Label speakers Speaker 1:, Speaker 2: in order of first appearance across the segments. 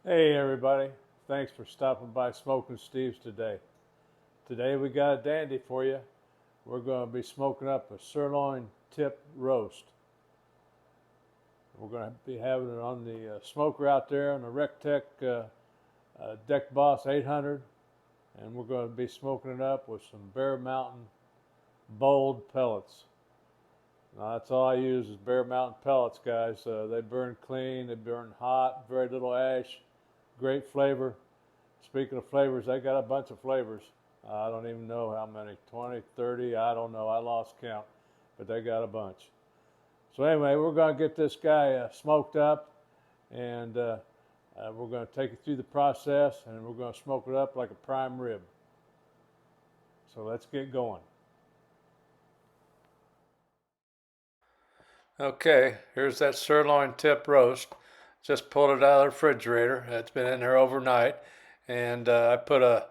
Speaker 1: Hey everybody, thanks for stopping by SmokinSteve's today. Today we got a dandy for you. We're going to be smoking up a Sirloin Tip Roast. We're going to be having it on the smoker out there on the RecTeq Deck Boss 800, and we're going to be smoking it up with some Bear Mountain bold pellets. Now that's all I use is Bear Mountain pellets, guys. They burn clean, they burn hot, very little ash, great flavor. Speaking of flavors, they got a bunch of flavors. I don't even know how many, 20, 30, I don't know. I lost count, but they got a bunch. So anyway, we're going to get this guy smoked up, and we're going to take you through the process, and we're going to smoke it up like a prime rib. So let's get going. Okay, here's that Sirloin Tip Roast. Just pulled it out of the refrigerator. It's been in there overnight. And I put a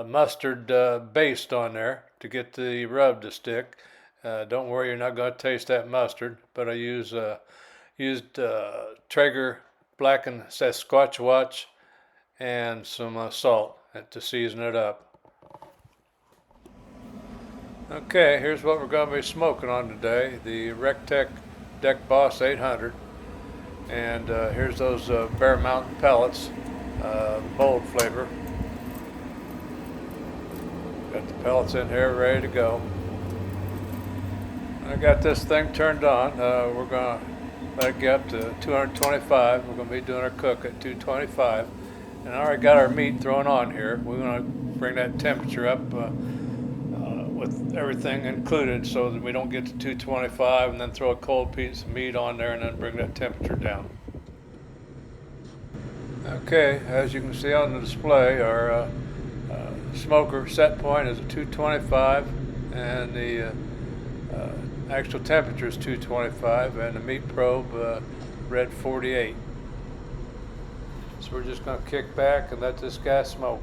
Speaker 1: mustard baste on there to get the rub to stick. Don't worry, you're not going to taste that mustard. But I used Traeger blackened Sasquatch and some salt to season it up. Okay, here's what we're going to be smoking on today. The RecTeq Deck Boss 800. And here's those Bear Mountain pellets, bold flavor. Got the pellets in here ready to go. I got this thing turned on. We're going to let it get up to 225. We're going to be doing our cook at 225. And I already got our meat thrown on here. We're going to bring that temperature up with everything included so that we don't get to 225 and then throw a cold piece of meat on there and then bring that temperature down. Okay, as you can see on the display, our smoker set point is 225 and the actual temperature is 225 and the meat probe read 48. So we're just going to kick back and let this guy smoke.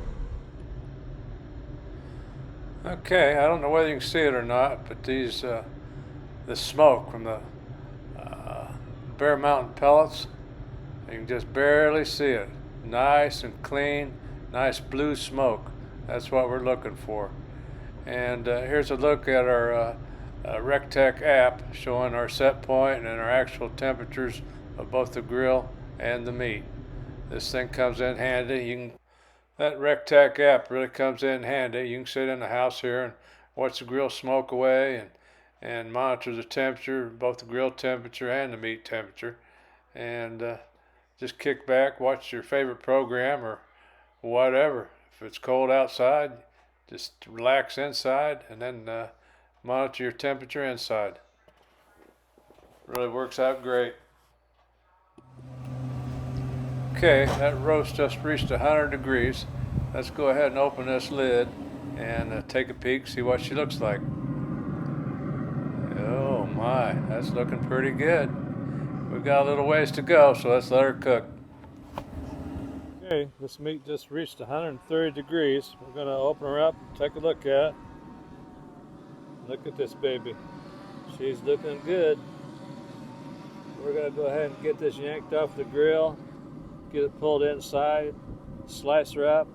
Speaker 1: Okay, I don't know whether you can see it or not, but the smoke from the Bear Mountain pellets, you can just barely see it. Nice and clean, nice blue smoke. That's what we're looking for. And here's a look at our RecTeq app showing our set point and our actual temperatures of both the grill and the meat. This thing comes in handy. That RecTeq app really comes in handy. You can sit in the house here and watch the grill smoke away and monitor the temperature, both the grill temperature and the meat temperature. And just kick back, watch your favorite program or whatever. If it's cold outside, just relax inside and then monitor your temperature inside. Really works out great. Okay, that roast just reached 100 degrees. Let's go ahead and open this lid and take a peek, see what she looks like. Oh my, that's looking pretty good. We've got a little ways to go, so let's let her cook. Okay, this meat just reached 130 degrees. We're going to open her up and take a look at it. Look at this baby. She's looking good. We're going to go ahead and get this yanked off the grill, get it pulled inside, slice her up,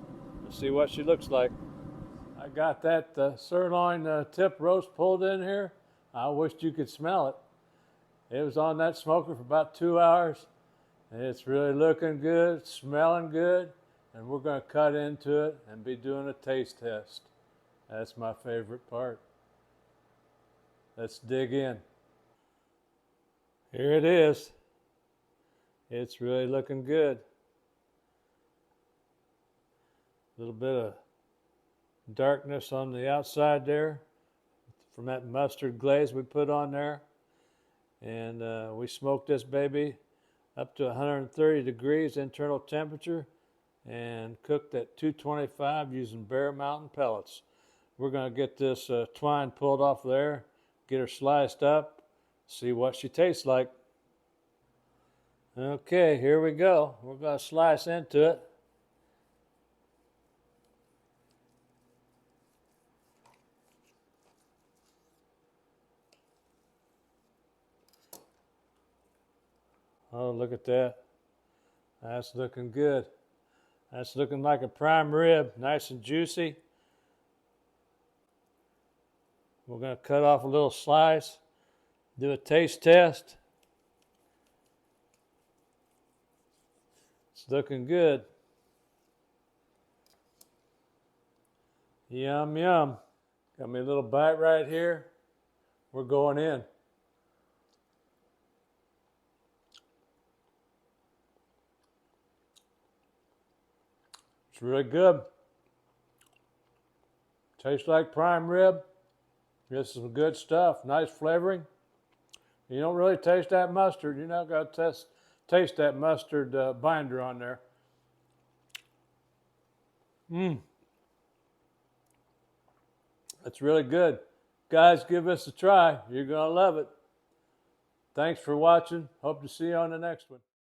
Speaker 1: and see what she looks like. I got that Sirloin Tip Roast pulled in here. I wished you could smell it. It was on that smoker for about 2 hours. And it's really looking good, smelling good, and we're going to cut into it and be doing a taste test. That's my favorite part. Let's dig in. Here it is. It's really looking good. A little bit of darkness on the outside there from that mustard glaze we put on there. And we smoked this baby up to 130 degrees internal temperature and cooked at 225 using Bear Mountain pellets. We're going to get this twine pulled off there, get her sliced up, see what she tastes like. Okay, here we go. We're going to slice into it. Oh, look at that. That's looking good. That's looking like a prime rib, nice and juicy. We're going to cut off a little slice, do a taste test. It's looking good. Yum, yum. Got me a little bite right here. We're going in. It's really good. Tastes like prime rib. This is some good stuff. Nice flavoring. You don't really taste that mustard. You're not going to taste that mustard binder on there. That's really good. Guys, give this a try. You're going to love it. Thanks for watching. Hope to see you on the next one.